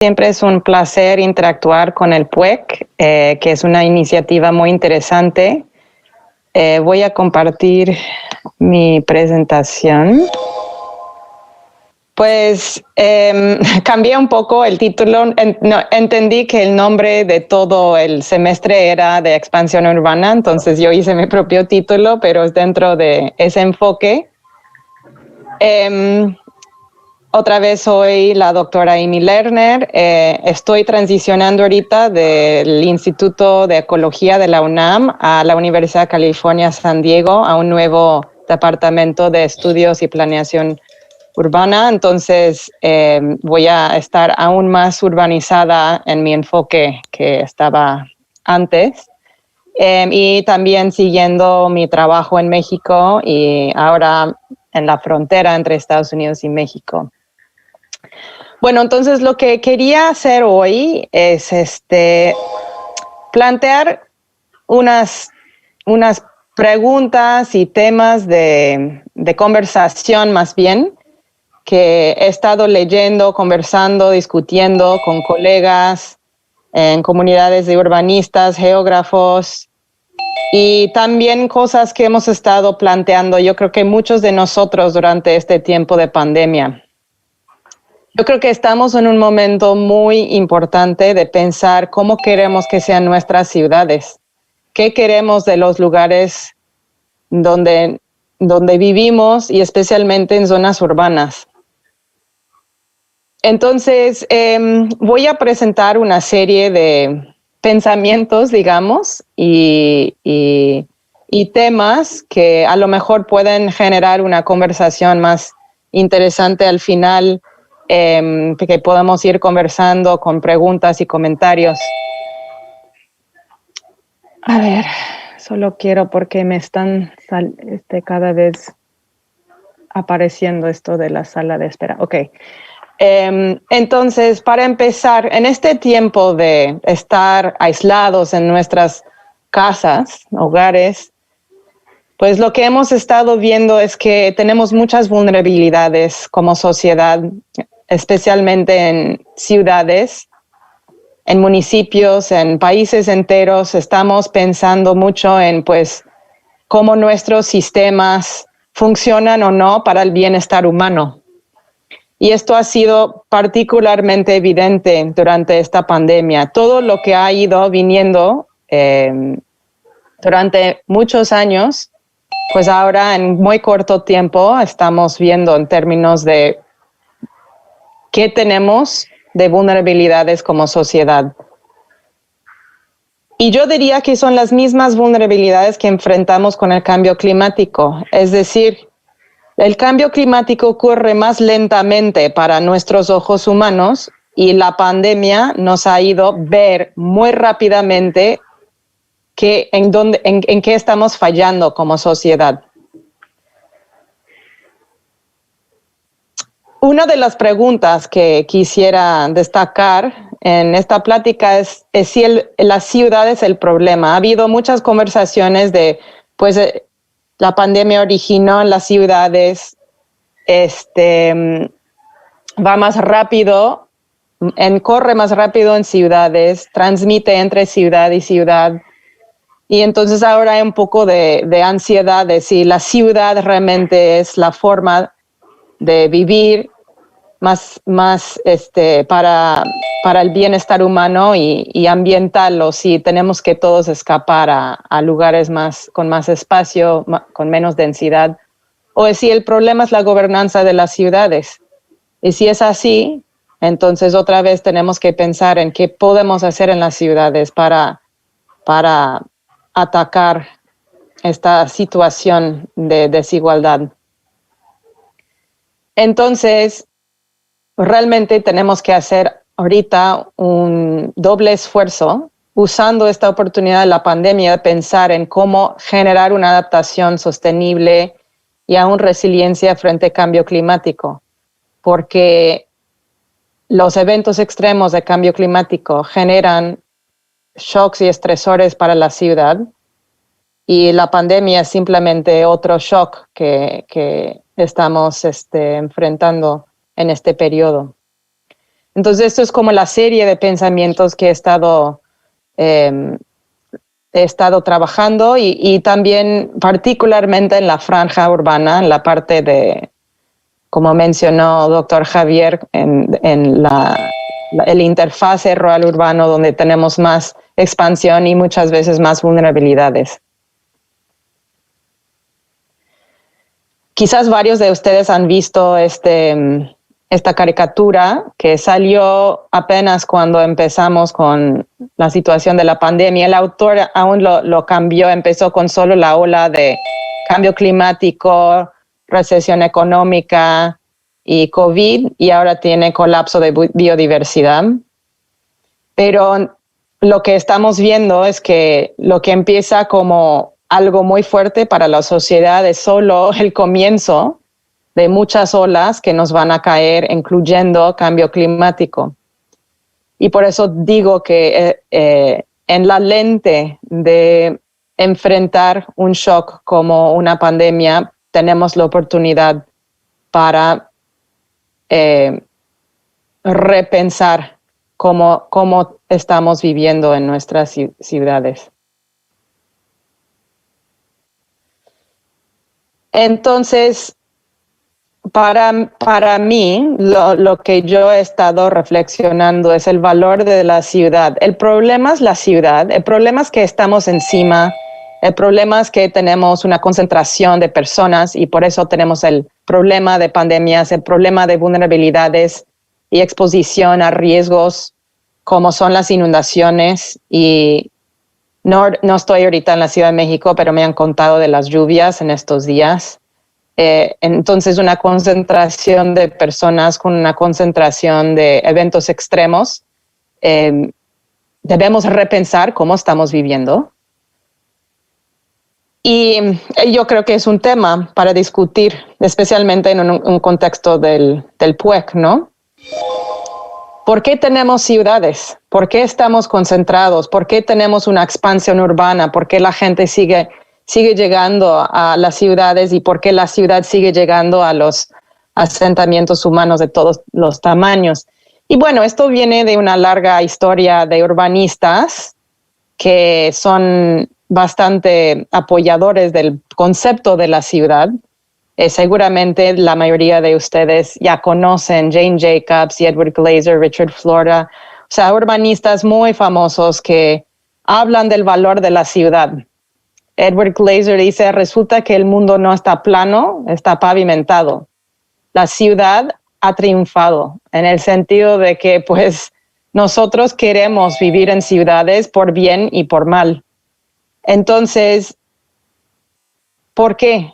Siempre es un placer interactuar con el PUEC, que es una iniciativa muy interesante. Voy a compartir mi presentación. Pues cambié un poco el título. Entendí que el nombre de todo el semestre era de expansión urbana, entonces yo hice mi propio título, pero es dentro de ese enfoque. Otra vez soy la doctora Amy Lerner. Estoy transicionando ahorita del Instituto de Ecología de la UNAM a la Universidad de California, San Diego, a un nuevo departamento de estudios y planeación urbana. Entonces voy a estar aún más urbanizada en mi enfoque que estaba antes. Y también siguiendo mi trabajo en México y ahora en la frontera entre Estados Unidos y México. Bueno, entonces lo que quería hacer hoy es plantear unas preguntas y temas de conversación más bien, que he estado leyendo, conversando, discutiendo con colegas en comunidades de urbanistas, geógrafos y también cosas que hemos estado planteando, yo creo que muchos de nosotros durante este tiempo de pandemia. Yo creo que estamos en un momento muy importante de pensar cómo queremos que sean nuestras ciudades, qué queremos de los lugares donde vivimos y especialmente en zonas urbanas. Entonces, voy a presentar una serie de pensamientos, digamos, y temas que a lo mejor pueden generar una conversación más interesante al final, que podamos ir conversando con preguntas y comentarios. A ver, solo quiero porque me están cada vez apareciendo esto de la sala de espera. Ok. Entonces, para empezar, en este tiempo de estar aislados en nuestras casas, hogares, pues lo que hemos estado viendo es que tenemos muchas vulnerabilidades como sociedad, especialmente en ciudades, en municipios, en países enteros. Estamos pensando mucho en pues cómo nuestros sistemas funcionan o no para el bienestar humano. Y esto ha sido particularmente evidente durante esta pandemia. Todo lo que ha ido viniendo durante muchos años, pues ahora en muy corto tiempo estamos viendo en términos de qué tenemos de vulnerabilidades como sociedad. Y yo diría que son las mismas vulnerabilidades que enfrentamos con el cambio climático. Es decir, el cambio climático ocurre más lentamente para nuestros ojos humanos y la pandemia nos ha ido ver muy rápidamente en qué estamos fallando como sociedad. Una de las preguntas que quisiera destacar en esta plática es si la ciudad es el problema. Ha habido muchas conversaciones de, pues, la pandemia originó en las ciudades, va más rápido, corre más rápido en ciudades, transmite entre ciudad y ciudad. Y entonces ahora hay un poco de ansiedad de si la ciudad realmente es la forma de vivir más para el bienestar humano y ambiental, o si tenemos que todos escapar a lugares con más espacio, con menos densidad, o si el problema es la gobernanza de las ciudades. Y si es así, entonces otra vez tenemos que pensar en qué podemos hacer en las ciudades para atacar esta situación de desigualdad. Entonces, realmente tenemos que hacer ahorita un doble esfuerzo usando esta oportunidad de la pandemia de pensar en cómo generar una adaptación sostenible y aún resiliencia frente al cambio climático, porque los eventos extremos de cambio climático generan shocks y estresores para la ciudad, y la pandemia es simplemente otro shock que estamos enfrentando en este periodo. Entonces, esto es como la serie de pensamientos que he estado trabajando y también particularmente en la franja urbana, en la parte de, como mencionó doctor Javier, en el interfase rural urbano donde tenemos más expansión y muchas veces más vulnerabilidades. Quizás varios de ustedes han visto esta caricatura que salió apenas cuando empezamos con la situación de la pandemia. El autor aún lo cambió, empezó con solo la ola de cambio climático, recesión económica y COVID, y ahora tiene colapso de biodiversidad. Pero lo que estamos viendo es que lo que empieza como algo muy fuerte para la sociedad es solo el comienzo de muchas olas que nos van a caer, incluyendo cambio climático. Y por eso digo que en la lente de enfrentar un shock como una pandemia, tenemos la oportunidad para repensar cómo estamos viviendo en nuestras ciudades. Entonces, para mí, lo que yo he estado reflexionando es el valor de la ciudad. El problema es la ciudad, el problema es que estamos encima, el problema es que tenemos una concentración de personas y por eso tenemos el problema de pandemias, el problema de vulnerabilidades y exposición a riesgos como son las inundaciones. Y no estoy ahorita en la Ciudad de México, pero me han contado de las lluvias en estos días. Entonces, una concentración de personas con una concentración de eventos extremos. Debemos repensar cómo estamos viviendo. Y yo creo que es un tema para discutir, especialmente en un contexto del PUEC, ¿no? ¿Por qué tenemos ciudades? ¿Por qué estamos concentrados? ¿Por qué tenemos una expansión urbana? ¿Por qué la gente sigue llegando a las ciudades y por qué la ciudad sigue llegando a los asentamientos humanos de todos los tamaños? Y bueno, esto viene de una larga historia de urbanistas que son bastante apoyadores del concepto de la ciudad. Seguramente la mayoría de ustedes ya conocen Jane Jacobs y Edward Glaeser, Richard Florida, o sea, urbanistas muy famosos que hablan del valor de la ciudad. Edward Glaeser dice, resulta que el mundo no está plano, está pavimentado. La ciudad ha triunfado en el sentido de que pues nosotros queremos vivir en ciudades por bien y por mal. Entonces, ¿por qué?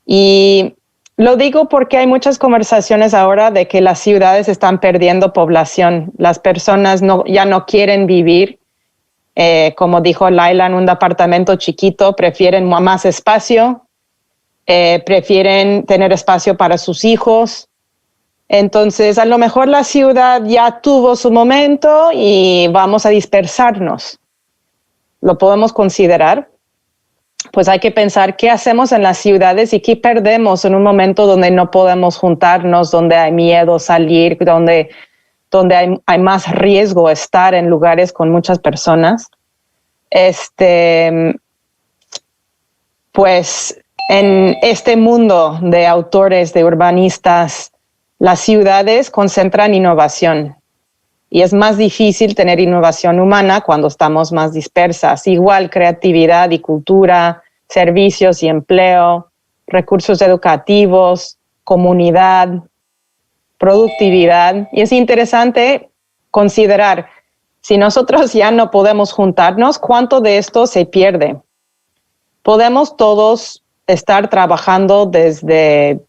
Y lo digo porque hay muchas conversaciones ahora de que las ciudades están perdiendo población. Las personas ya no quieren vivir, como dijo Laila, en un departamento chiquito, prefieren más espacio, prefieren tener espacio para sus hijos. Entonces, a lo mejor la ciudad ya tuvo su momento y vamos a dispersarnos. ¿Lo podemos considerar? Pues hay que pensar qué hacemos en las ciudades y qué perdemos en un momento donde no podemos juntarnos, donde hay miedo salir, donde hay más riesgo estar en lugares con muchas personas. Pues en este mundo de autores, de urbanistas, las ciudades concentran innovación y es más difícil tener innovación humana cuando estamos más dispersas. Igual creatividad y cultura, servicios y empleo, recursos educativos, comunidad, productividad. Y es interesante considerar, si nosotros ya no podemos juntarnos, ¿cuánto de esto se pierde? Podemos todos estar trabajando desde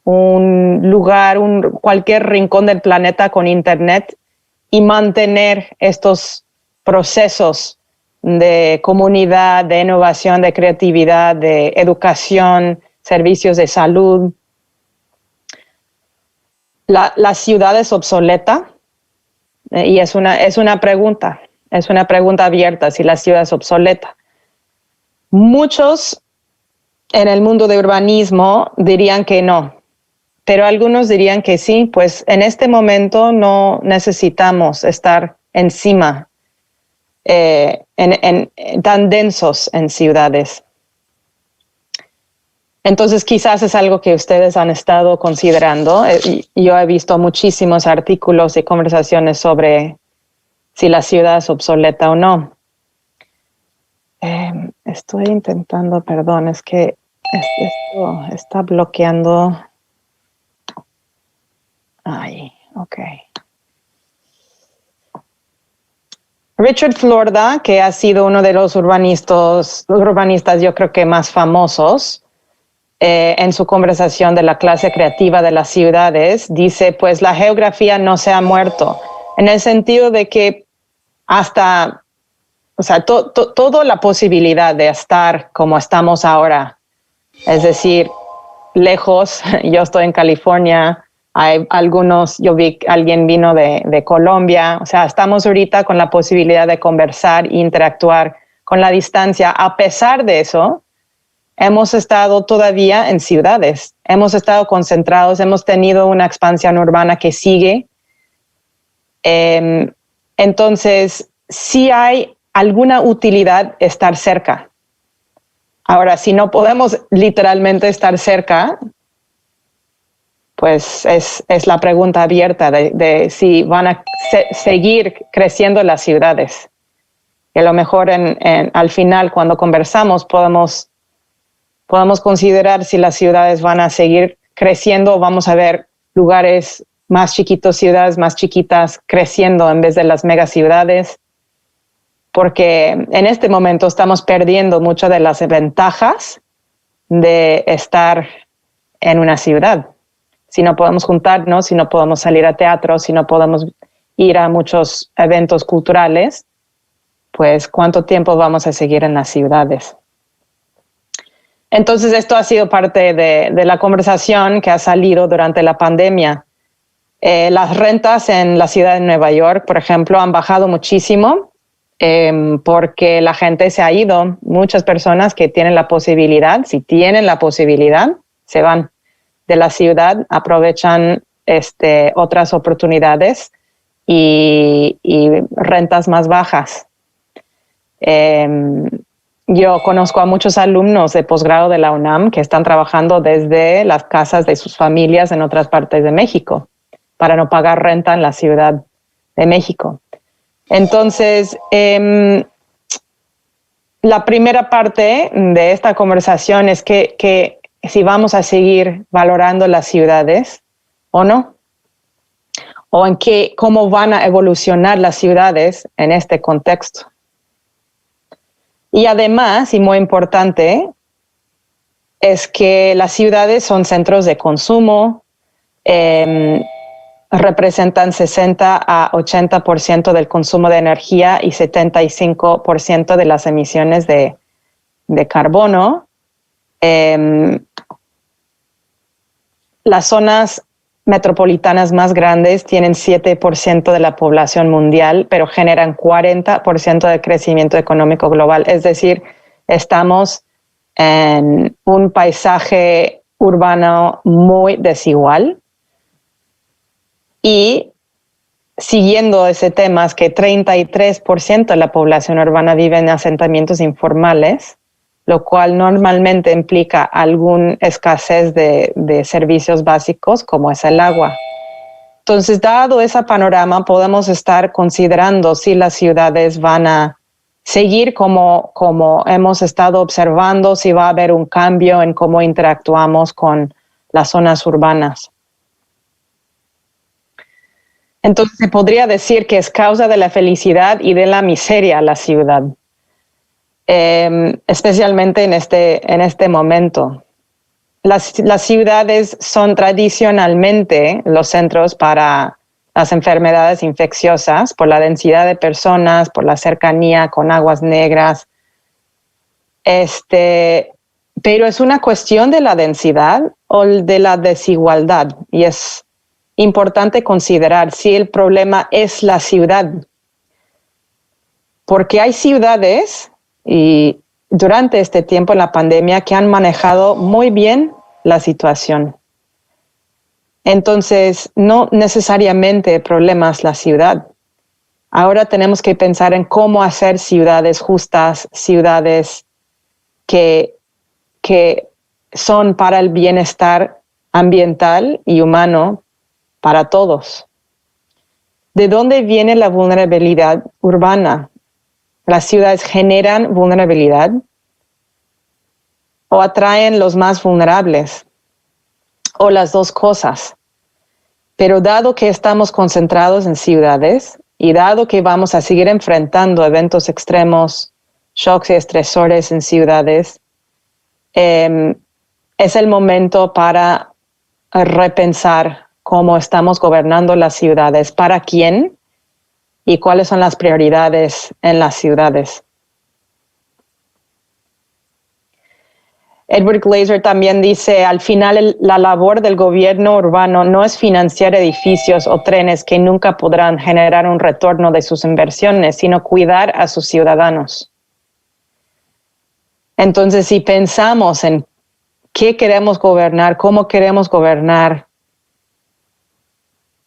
un lugar, cualquier rincón del planeta con internet y mantener estos procesos de comunidad, de innovación, de creatividad, de educación, servicios de salud. La ciudad es obsoleta y es una pregunta abierta si la ciudad es obsoleta. Muchos en el mundo de urbanismo dirían que no, pero algunos dirían que sí, pues en este momento no necesitamos estar encima, tan densos en ciudades. Entonces quizás es algo que ustedes han estado considerando. Yo he visto muchísimos artículos y conversaciones sobre si la ciudad es obsoleta o no. Estoy intentando, perdón, es que esto está bloqueando. Ay, ok. Richard Florida, que ha sido uno de los urbanistas yo creo que más famosos, en su conversación de la clase creativa de las ciudades, dice, pues la geografía no se ha muerto, en el sentido de que hasta, o sea, toda la posibilidad de estar como estamos ahora, es decir, lejos, yo estoy en California, hay algunos, yo vi que alguien vino de Colombia, o sea, estamos ahorita con la posibilidad de conversar e interactuar con la distancia. A pesar de eso, hemos estado todavía en ciudades, hemos estado concentrados, hemos tenido una expansión urbana que sigue. Entonces, sí hay alguna utilidad estar cerca. Ahora, si no podemos literalmente estar cerca, pues es la pregunta abierta de si van a seguir creciendo las ciudades. Y a lo mejor al final, cuando conversamos, podemos considerar si las ciudades van a seguir creciendo o vamos a ver lugares más chiquitos, ciudades más chiquitas creciendo en vez de las megaciudades. Porque en este momento estamos perdiendo muchas de las ventajas de estar en una ciudad. Si no podemos juntarnos, si no podemos salir a teatro, si no podemos ir a muchos eventos culturales, pues ¿cuánto tiempo vamos a seguir en las ciudades? Entonces esto ha sido parte de la conversación que ha salido durante la pandemia. Las rentas en la ciudad de Nueva York, por ejemplo, han bajado muchísimo porque la gente se ha ido. Muchas personas que tienen la posibilidad, si tienen la posibilidad, se van de la ciudad, aprovechan otras oportunidades y rentas más bajas. Yo conozco a muchos alumnos de posgrado de la UNAM que están trabajando desde las casas de sus familias en otras partes de México para no pagar renta en la Ciudad de México. Entonces, la primera parte de esta conversación es que si vamos a seguir valorando las ciudades o no, o cómo van a evolucionar las ciudades en este contexto. Y además, y muy importante, es que las ciudades son centros de consumo, representan 60 a 80% del consumo de energía y 75% de las emisiones de carbono. Las zonas metropolitanas más grandes tienen 7% de la población mundial, pero generan 40% del crecimiento económico global. Es decir, estamos en un paisaje urbano muy desigual. Y siguiendo ese tema, es que 33% de la población urbana vive en asentamientos informales, lo cual normalmente implica alguna escasez de servicios básicos como es el agua. Entonces, dado ese panorama, podemos estar considerando si las ciudades van a seguir como hemos estado observando, si va a haber un cambio en cómo interactuamos con las zonas urbanas. Entonces, se podría decir que es causa de la felicidad y de la miseria la ciudad. Especialmente en este momento. Las ciudades son tradicionalmente los centros para las enfermedades infecciosas por la densidad de personas, por la cercanía con aguas negras. Pero es una cuestión de la densidad o de la desigualdad, y es importante considerar si el problema es la ciudad. Porque hay ciudades y durante este tiempo en la pandemia que han manejado muy bien la situación. Entonces, no necesariamente el problema es la ciudad. Ahora tenemos que pensar en cómo hacer ciudades justas, ciudades que son para el bienestar ambiental y humano para todos. ¿De dónde viene la vulnerabilidad urbana? ¿Las ciudades generan vulnerabilidad o atraen los más vulnerables? O las dos cosas. Pero dado que estamos concentrados en ciudades y dado que vamos a seguir enfrentando eventos extremos, shocks y estresores en ciudades, es el momento para repensar cómo estamos gobernando las ciudades, para quién y cuáles son las prioridades en las ciudades. Edward Glaeser también dice, al final la labor del gobierno urbano no es financiar edificios o trenes que nunca podrán generar un retorno de sus inversiones, sino cuidar a sus ciudadanos. Entonces, si pensamos en qué queremos gobernar, cómo queremos gobernar,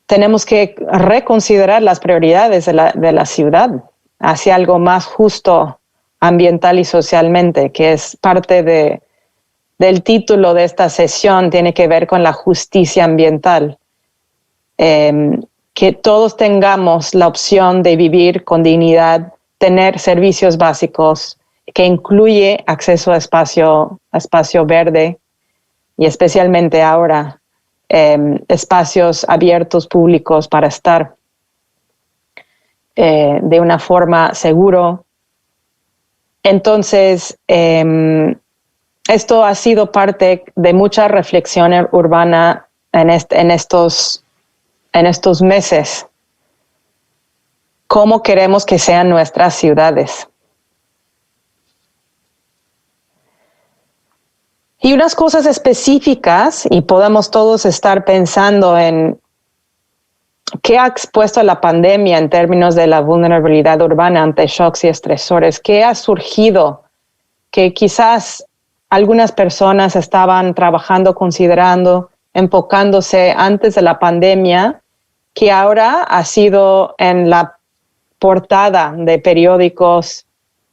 tenemos que reconsiderar las prioridades de la ciudad hacia algo más justo ambiental y socialmente, que es parte del título de esta sesión, tiene que ver con la justicia ambiental. Que todos tengamos la opción de vivir con dignidad, tener servicios básicos, que incluye acceso a espacio verde y especialmente ahora espacios abiertos públicos para estar de una forma seguro. Entonces, esto ha sido parte de mucha reflexión urbana en estos meses. ¿Cómo queremos que sean nuestras ciudades? Y unas cosas específicas, y podemos todos estar pensando en qué ha expuesto la pandemia en términos de la vulnerabilidad urbana ante shocks y estresores, qué ha surgido que quizás algunas personas estaban trabajando, considerando, enfocándose antes de la pandemia, que ahora ha sido en la portada de periódicos,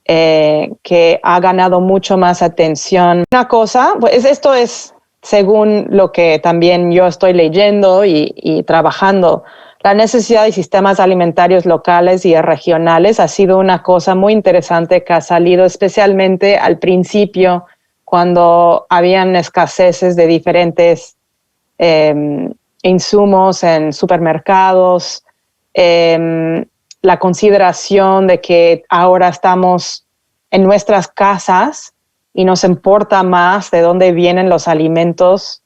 que ha ganado mucho más atención. Una cosa, pues esto es según lo que también yo estoy leyendo y trabajando. La necesidad de sistemas alimentarios locales y regionales ha sido una cosa muy interesante que ha salido especialmente al principio, cuando habían escaseces de diferentes insumos en supermercados, la consideración de que ahora estamos en nuestras casas y nos importa más de dónde vienen los alimentos,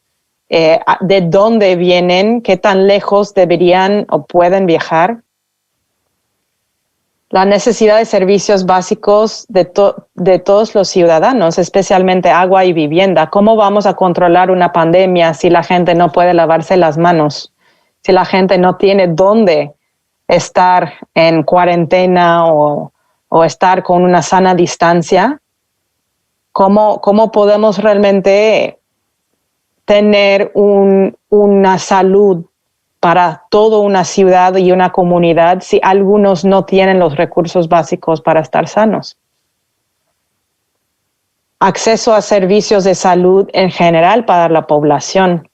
de dónde vienen, qué tan lejos deberían o pueden viajar. La necesidad de servicios básicos de todos los ciudadanos, especialmente agua y vivienda. ¿Cómo vamos a controlar una pandemia si la gente no puede lavarse las manos? Si la gente no tiene dónde estar en cuarentena o estar con una sana distancia. ¿Cómo podemos realmente tener una salud para toda una ciudad y una comunidad si algunos no tienen los recursos básicos para estar sanos? Acceso a servicios de salud en general para la población.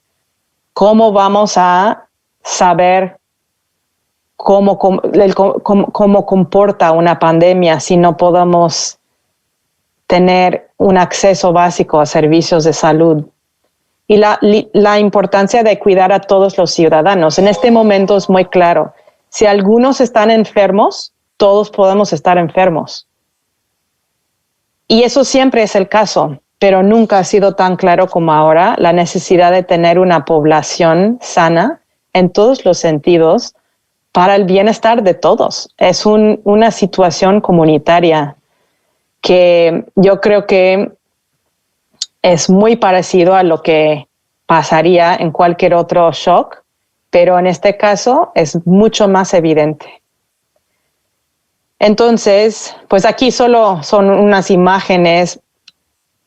¿Cómo vamos a saber cómo comporta una pandemia si no podemos tener un acceso básico a servicios de salud? Y la importancia de cuidar a todos los ciudadanos. En este momento es muy claro. Si algunos están enfermos, todos podemos estar enfermos. Y eso siempre es el caso, pero nunca ha sido tan claro como ahora la necesidad de tener una población sana en todos los sentidos para el bienestar de todos. Es una situación comunitaria que yo creo que es muy parecido a lo que pasaría en cualquier otro shock, pero en este caso es mucho más evidente. Entonces, pues aquí solo son unas imágenes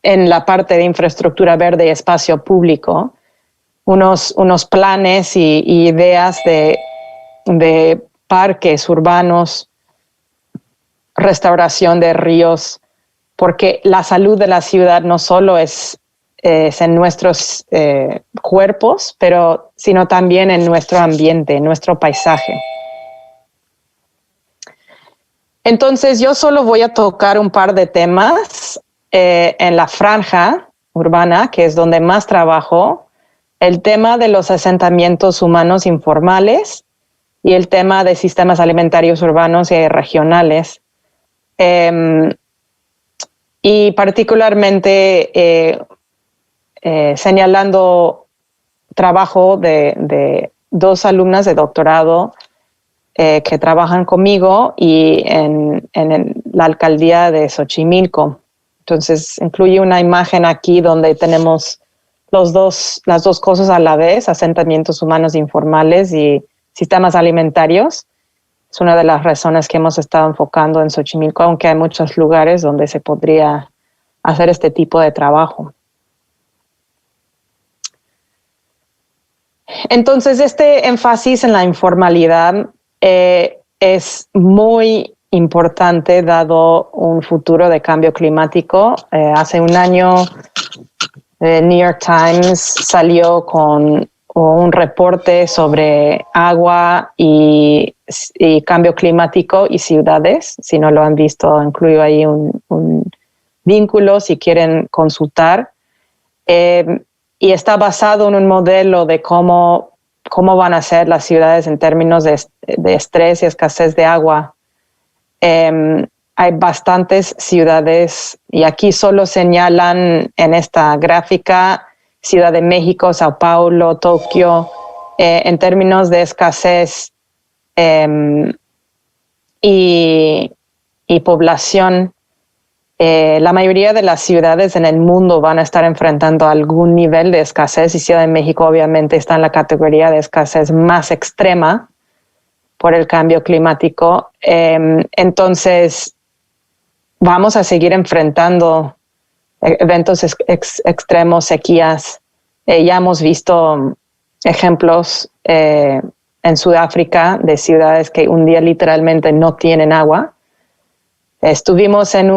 en la parte de infraestructura verde y espacio público, unos planes y ideas de parques urbanos, restauración de ríos, porque la salud de la ciudad no solo es en nuestros cuerpos, sino también en nuestro ambiente, en nuestro paisaje. Entonces, yo solo voy a tocar un par de temas en la franja urbana, que es donde más trabajo, el tema de los asentamientos humanos informales y el tema de sistemas alimentarios urbanos y regionales. Y particularmente señalando trabajo de dos alumnas de doctorado que trabajan conmigo y en la alcaldía de Xochimilco. Entonces, incluye una imagen aquí donde tenemos las dos cosas a la vez, asentamientos humanos informales y sistemas alimentarios. Es una de las razones que hemos estado enfocando en Xochimilco, aunque hay muchos lugares donde se podría hacer este tipo de trabajo. Entonces, este énfasis en la informalidad es muy importante dado un futuro de cambio climático. Hace un año, New York Times salió con un reporte sobre agua y cambio climático y ciudades. Si no lo han visto, incluyo ahí un vínculo si quieren consultar. Y está basado en un modelo de cómo van a ser las ciudades en términos de estrés y escasez de agua. Hay bastantes ciudades, y aquí solo señalan en esta gráfica Ciudad de México, Sao Paulo, Tokio, en términos de escasez y población. La mayoría de las ciudades en el mundo van a estar enfrentando algún nivel de escasez, y Ciudad de México obviamente está en la categoría de escasez más extrema por el cambio climático. Entonces, vamos a seguir enfrentando eventos extremos, sequías. Ya hemos visto ejemplos en Sudáfrica de ciudades que un día literalmente no tienen agua. Estuvimos en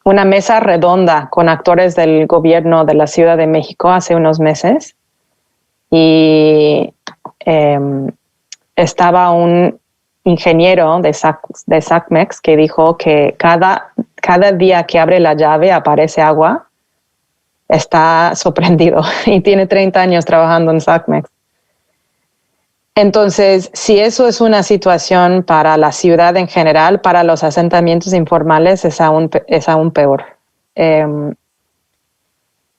una mesa redonda con actores del gobierno de la Ciudad de México hace unos meses, y estaba un ingeniero de SACMEX que dijo que cada día que abre la llave aparece agua. Está sorprendido y tiene 30 años trabajando en SACMEX. Entonces, si eso es una situación para la ciudad en general, para los asentamientos informales es aún peor.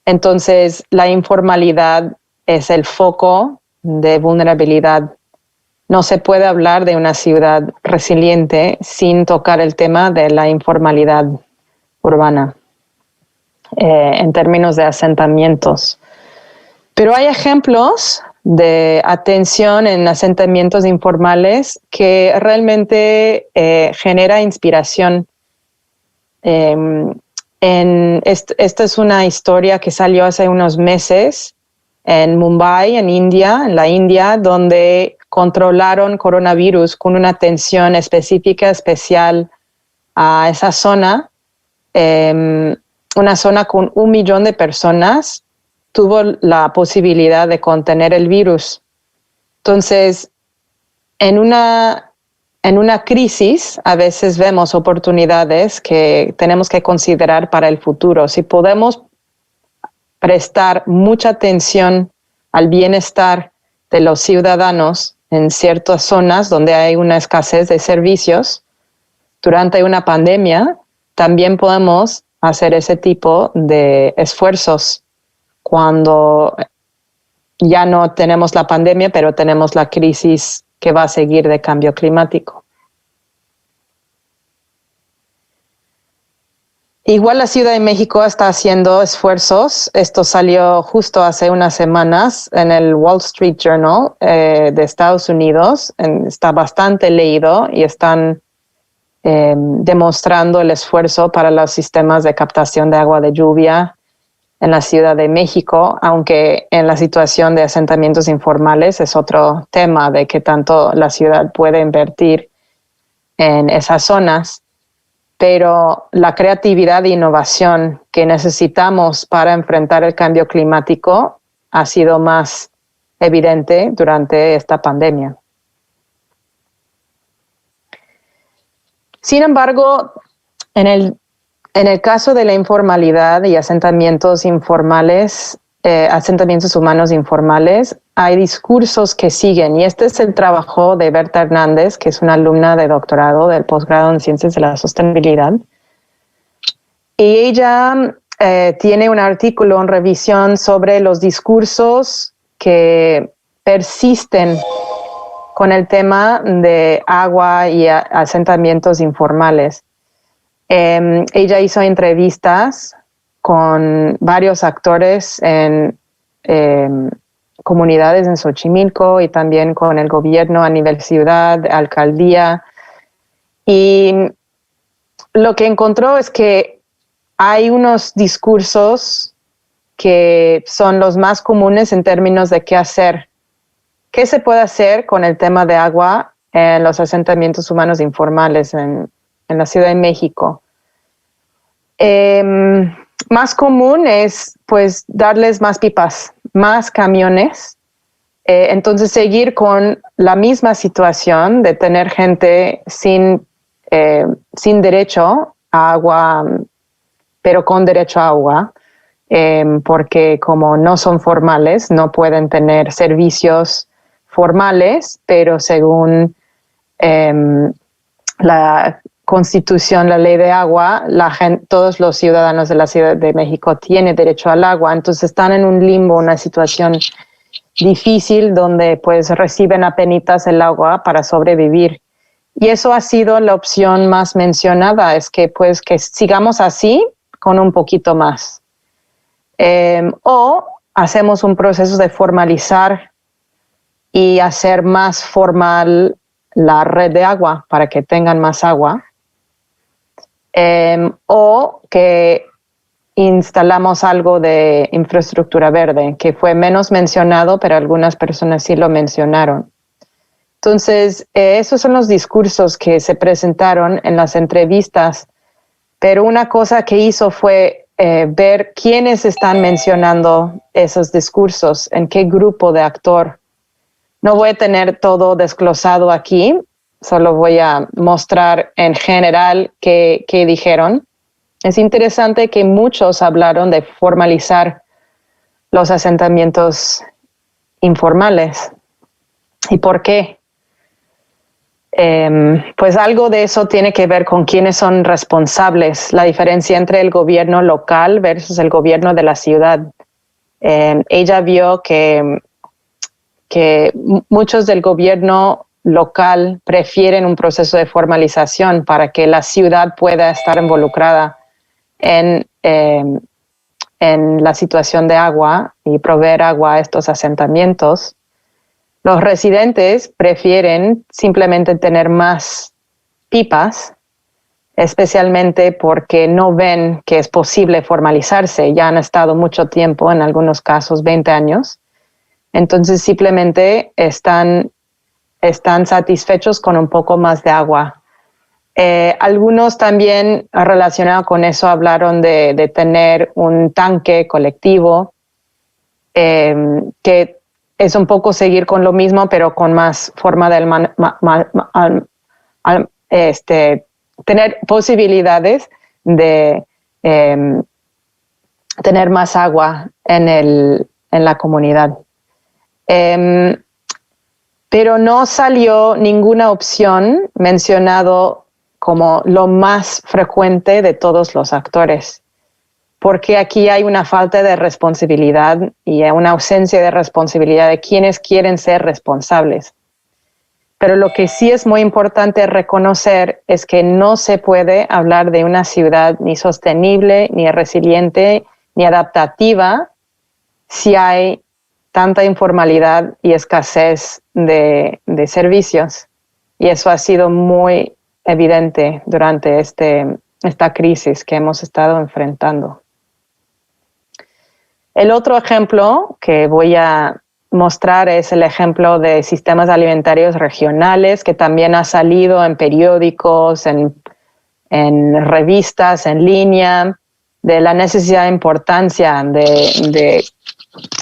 Entonces, la informalidad es el foco de vulnerabilidad. No se puede hablar de una ciudad resiliente sin tocar el tema de la informalidad urbana en términos de asentamientos. Pero hay ejemplos de atención en asentamientos informales que realmente genera inspiración. Esta es una historia que salió hace unos meses en Mumbai, en la India, donde controlaron coronavirus con una atención específica, especial a esa zona. Una zona con 1 millón de personas tuvo la posibilidad de contener el virus. Entonces, en una crisis a veces vemos oportunidades que tenemos que considerar para el futuro. Si podemos prestar mucha atención al bienestar de los ciudadanos en ciertas zonas donde hay una escasez de servicios durante una pandemia, también podemos hacer ese tipo de esfuerzos cuando ya no tenemos la pandemia, pero tenemos la crisis que va a seguir de cambio climático. Igual la Ciudad de México está haciendo esfuerzos. Esto salió justo hace unas semanas en el Wall Street Journal de Estados Unidos. Está bastante leído y están demostrando el esfuerzo para los sistemas de captación de agua de lluvia. en la Ciudad de México, aunque en la situación de asentamientos informales es otro tema de qué tanto la ciudad puede invertir en esas zonas, pero la creatividad e innovación que necesitamos para enfrentar el cambio climático ha sido más evidente durante esta pandemia. Sin embargo, en el caso de la informalidad y asentamientos informales, asentamientos humanos informales, hay discursos que siguen, y este es el trabajo de Berta Hernández, que es una alumna de doctorado del posgrado en Ciencias de la Sostenibilidad. Y ella tiene un artículo en revisión sobre los discursos que persisten con el tema de agua y asentamientos informales. Ella hizo entrevistas con varios actores en comunidades en Xochimilco y también con el gobierno a nivel ciudad, alcaldía. Y lo que encontró es que hay unos discursos que son los más comunes en términos de qué hacer. ¿Qué se puede hacer con el tema de agua en los asentamientos humanos informales en la Ciudad de México? Más común es pues darles más pipas, más camiones. Entonces seguir con la misma situación de tener gente sin derecho a agua, pero con derecho a agua, porque como no son formales, no pueden tener servicios formales, pero según la Constitución, la ley de agua, todos los ciudadanos de la Ciudad de México tienen derecho al agua, entonces están en un limbo, una situación difícil donde pues reciben apenitas el agua para sobrevivir. Y eso ha sido la opción más mencionada, es que pues que sigamos así con un poquito más. O hacemos un proceso de formalizar y hacer más formal la red de agua para que tengan más agua. O que instalamos algo de infraestructura verde, que fue menos mencionado, pero algunas personas sí lo mencionaron. Entonces, esos son los discursos que se presentaron en las entrevistas, pero una cosa que hizo fue ver quiénes están mencionando esos discursos, en qué grupo de actor. No voy a tener todo desglosado aquí, solo voy a mostrar en general qué dijeron. Es interesante que muchos hablaron de formalizar los asentamientos informales. ¿Y por qué? Pues algo de eso tiene que ver con quiénes son responsables, la diferencia entre el gobierno local versus el gobierno de la ciudad. Ella vio que muchos del gobierno local prefieren un proceso de formalización para que la ciudad pueda estar involucrada en la situación de agua y proveer agua a estos asentamientos. Los residentes prefieren simplemente tener más pipas, especialmente porque no ven que es posible formalizarse. Ya han estado mucho tiempo, en algunos casos 20 años. Entonces simplemente están satisfechos con un poco más de agua. Algunos también relacionados con eso hablaron de tener un tanque colectivo, que es un poco seguir con lo mismo, pero con más forma de tener posibilidades de tener más agua en la comunidad. Pero no salió ninguna opción mencionado como lo más frecuente de todos los actores, porque aquí hay una falta de responsabilidad y una ausencia de responsabilidad de quienes quieren ser responsables. Pero lo que sí es muy importante reconocer es que no se puede hablar de una ciudad ni sostenible, ni resiliente, ni adaptativa si hay tanta informalidad y escasez de servicios. Y eso ha sido muy evidente durante esta crisis que hemos estado enfrentando. El otro ejemplo que voy a mostrar es el ejemplo de sistemas alimentarios regionales, que también ha salido en periódicos, en revistas, en línea, de la necesidad e importancia de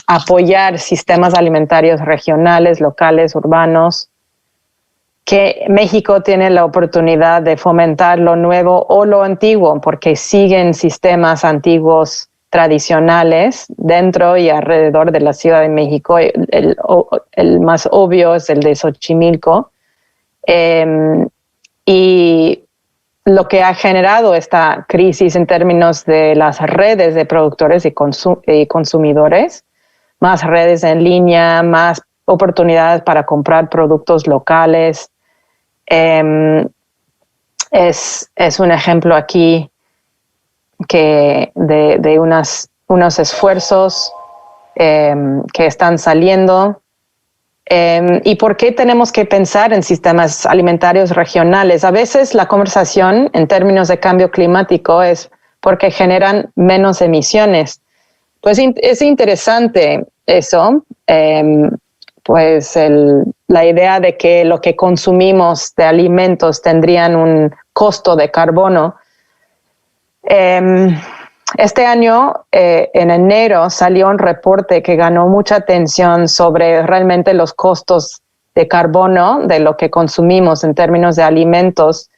apoyar sistemas alimentarios regionales, locales, urbanos, que México tiene la oportunidad de fomentar lo nuevo o lo antiguo, porque siguen sistemas antiguos tradicionales dentro y alrededor de la Ciudad de México. El más obvio es el de Xochimilco. Y lo que ha generado esta crisis en términos de las redes de productores y consumidores, más redes en línea, más oportunidades para comprar productos locales. Es un ejemplo aquí que de unos esfuerzos que están saliendo. ¿Y por qué tenemos que pensar en sistemas alimentarios regionales? A veces la conversación en términos de cambio climático es porque generan menos emisiones. Pues es interesante eso, pues la idea de que lo que consumimos de alimentos tendrían un costo de carbono. Este año, en enero, salió un reporte que ganó mucha atención sobre realmente los costos de carbono de lo que consumimos en términos de alimentos.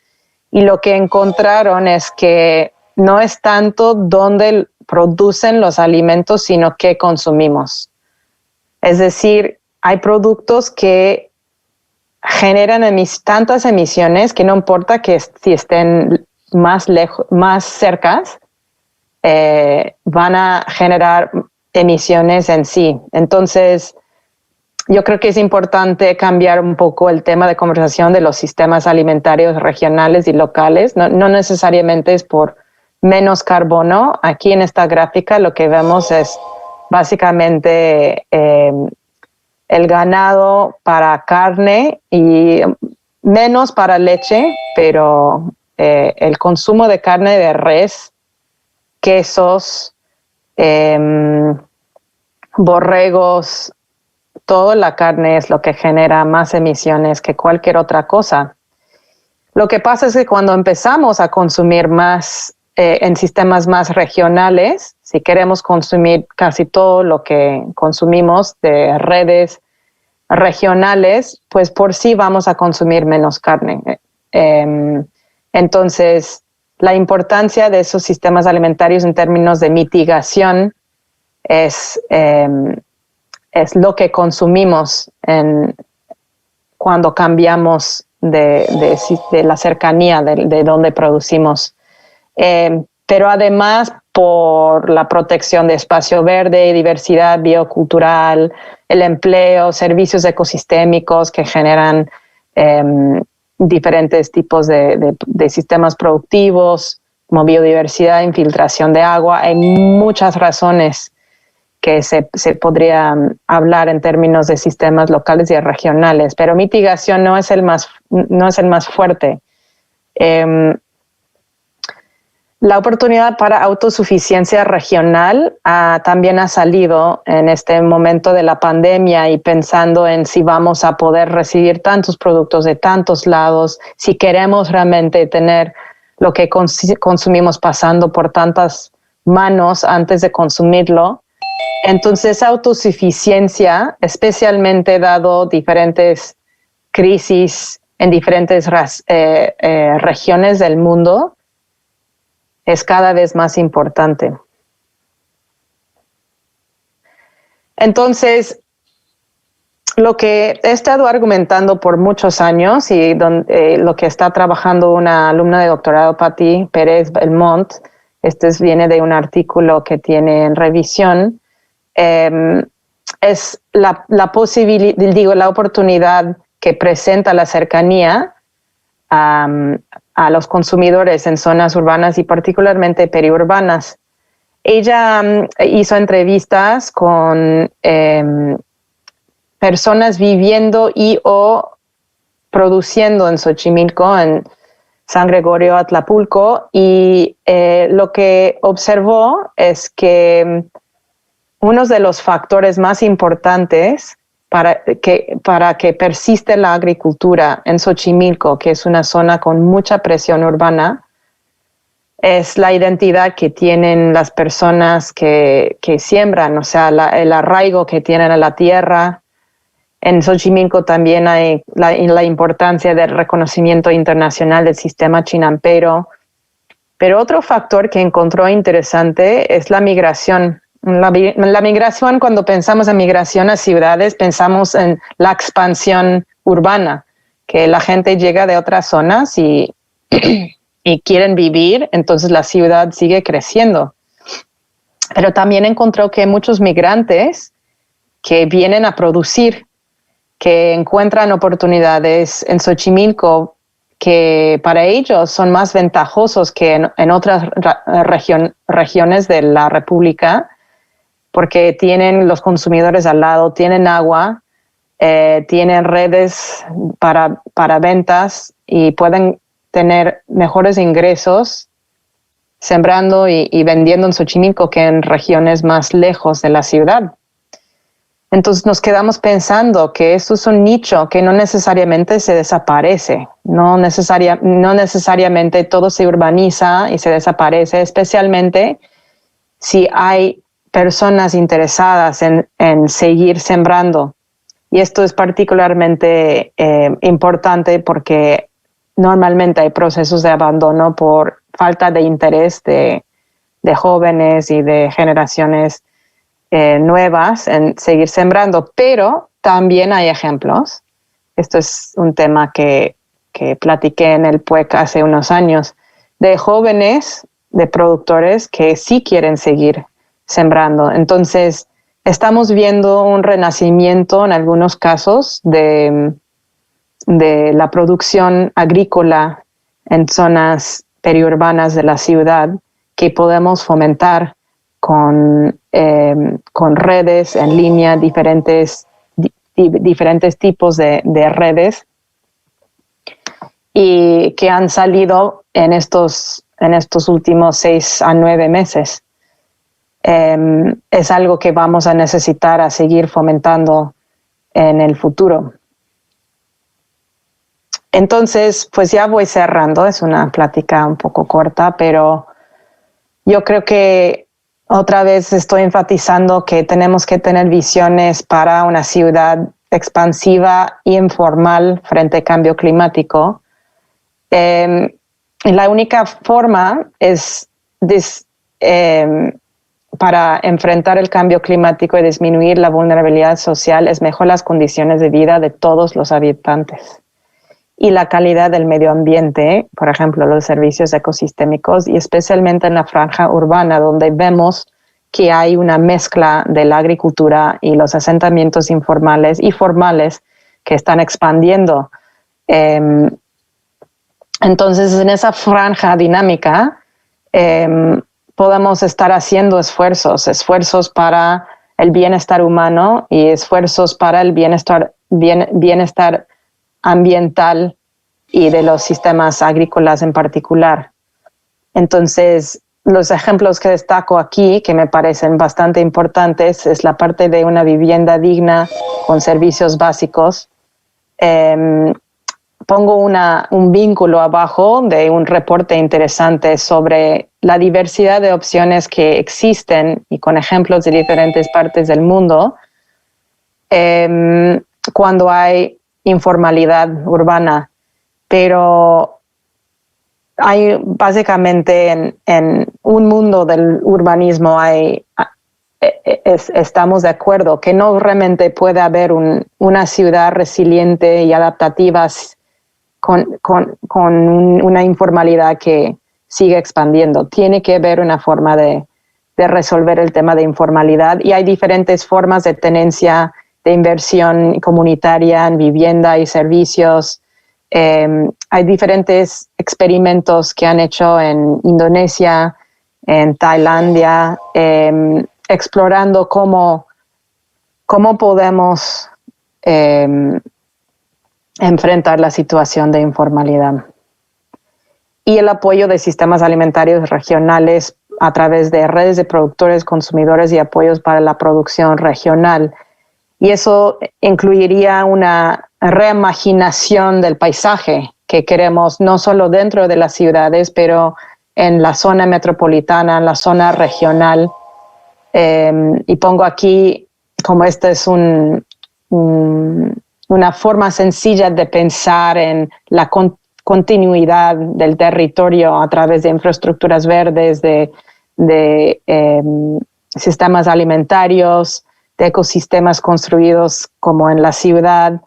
Y lo que encontraron es que no es tanto dónde producen los alimentos, sino qué consumimos. Es decir, hay productos que generan tantas emisiones que no importa que si estén más cerca, van a generar emisiones en sí. Entonces, yo creo que es importante cambiar un poco el tema de conversación de los sistemas alimentarios regionales y locales. No necesariamente es por menos carbono. Aquí en esta gráfica lo que vemos es básicamente el ganado para carne y menos para leche, pero el consumo de carne de res, quesos, borregos, toda la carne es lo que genera más emisiones que cualquier otra cosa. Lo que pasa es que cuando empezamos a consumir más en sistemas más regionales, si queremos consumir casi todo lo que consumimos de redes regionales, pues por sí vamos a consumir menos carne. Entonces, la importancia de esos sistemas alimentarios en términos de mitigación es lo que consumimos cuando cambiamos de la cercanía de donde producimos. Pero además por la protección de espacio verde, diversidad biocultural, el empleo, servicios ecosistémicos que generan diferentes tipos de sistemas productivos, como biodiversidad, infiltración de agua. Hay muchas razones que se podría hablar en términos de sistemas locales y regionales, pero mitigación no es el más fuerte. La oportunidad para autosuficiencia regional también ha salido en este momento de la pandemia y pensando en si vamos a poder recibir tantos productos de tantos lados, si queremos realmente tener lo que consumimos pasando por tantas manos antes de consumirlo. Entonces, autosuficiencia, especialmente dado diferentes crisis en diferentes regiones del mundo, es cada vez más importante. Entonces, lo que he estado argumentando por muchos años y lo que está trabajando una alumna de doctorado, Patti Pérez Belmont, viene de un artículo que tiene en revisión, es la posibilidad, la oportunidad que presenta la cercanía a los consumidores en zonas urbanas y particularmente periurbanas. Ella hizo entrevistas con personas viviendo y o produciendo en Xochimilco, en San Gregorio, Atlapulco, y lo que observó es que uno de los factores más importantes para que persiste la agricultura en Xochimilco, que es una zona con mucha presión urbana, es la identidad que tienen las personas que siembran, o sea, el arraigo que tienen a la tierra. En Xochimilco también hay la importancia del reconocimiento internacional del sistema chinampero. Pero otro factor que encontró interesante es la migración. La migración, cuando pensamos en migración a ciudades, pensamos en la expansión urbana, que la gente llega de otras zonas y quieren vivir, entonces la ciudad sigue creciendo. Pero también encontró que hay muchos migrantes que vienen a producir, que encuentran oportunidades en Xochimilco que para ellos son más ventajosos que en otras regiones de la República, porque tienen los consumidores al lado, tienen agua, tienen redes para ventas y pueden tener mejores ingresos sembrando y vendiendo en Xochimilco que en regiones más lejos de la ciudad. Entonces nos quedamos pensando que esto es un nicho que no necesariamente se desaparece, no necesariamente todo se urbaniza y se desaparece, especialmente si hay personas interesadas en seguir sembrando. Y esto es particularmente importante porque normalmente hay procesos de abandono por falta de interés de jóvenes y de generaciones nuevas en seguir sembrando, pero también hay ejemplos. Esto es un tema que platiqué en el PUEC hace unos años, de jóvenes, de productores que sí quieren seguir sembrando. Entonces, estamos viendo un renacimiento en algunos casos de la producción agrícola en zonas periurbanas de la ciudad que podemos fomentar con redes en línea, diferentes tipos de redes, y que han salido en estos últimos 6 a 9 meses. Es algo que vamos a necesitar a seguir fomentando en el futuro. Entonces, pues ya voy cerrando, es una plática un poco corta, pero yo creo que otra vez estoy enfatizando que tenemos que tener visiones para una ciudad expansiva e informal frente al cambio climático. La única forma es para enfrentar el cambio climático y disminuir la vulnerabilidad social es mejorar las condiciones de vida de todos los habitantes y la calidad del medio ambiente, por ejemplo, los servicios ecosistémicos, y especialmente en la franja urbana, donde vemos que hay una mezcla de la agricultura y los asentamientos informales y formales que están expandiendo. Entonces, en esa franja dinámica, podemos estar haciendo esfuerzos para el bienestar humano y esfuerzos para el bienestar ambiental y de los sistemas agrícolas en particular. Entonces, los ejemplos que destaco aquí, que me parecen bastante importantes, es la parte de una vivienda digna con servicios básicos. Pongo un vínculo abajo de un reporte interesante sobre la diversidad de opciones que existen y con ejemplos de diferentes partes del mundo cuando hay informalidad urbana, pero hay básicamente en un mundo del urbanismo estamos de acuerdo que no realmente puede haber una ciudad resiliente y adaptativa con una informalidad que sigue expandiendo. Tiene que haber una forma de resolver el tema de informalidad y hay diferentes formas de tenencia de inversión comunitaria en vivienda y servicios. Hay diferentes experimentos que han hecho en Indonesia, en Tailandia, explorando cómo podemos enfrentar la situación de informalidad. Y el apoyo de sistemas alimentarios regionales a través de redes de productores, consumidores y apoyos para la producción regional. Y eso incluiría una reimaginación del paisaje que queremos no solo dentro de las ciudades, pero en la zona metropolitana, en la zona regional. Y pongo aquí, como esta es una forma sencilla de pensar en la continuidad del territorio a través de infraestructuras verdes, de sistemas alimentarios, de ecosistemas construidos como en la ciudad,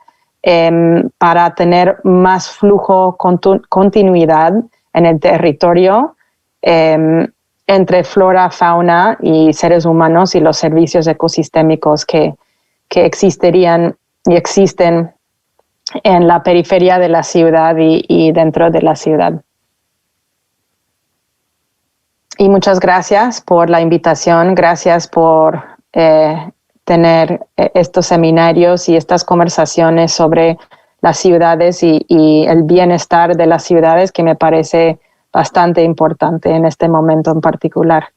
para tener más flujo, continuidad en el territorio entre flora, fauna y seres humanos y los servicios ecosistémicos que existirían y existen en la periferia de la ciudad y dentro de la ciudad. Y muchas gracias por la invitación, gracias por tener estos seminarios y estas conversaciones sobre las ciudades y el bienestar de las ciudades, que me parece bastante importante en este momento en particular.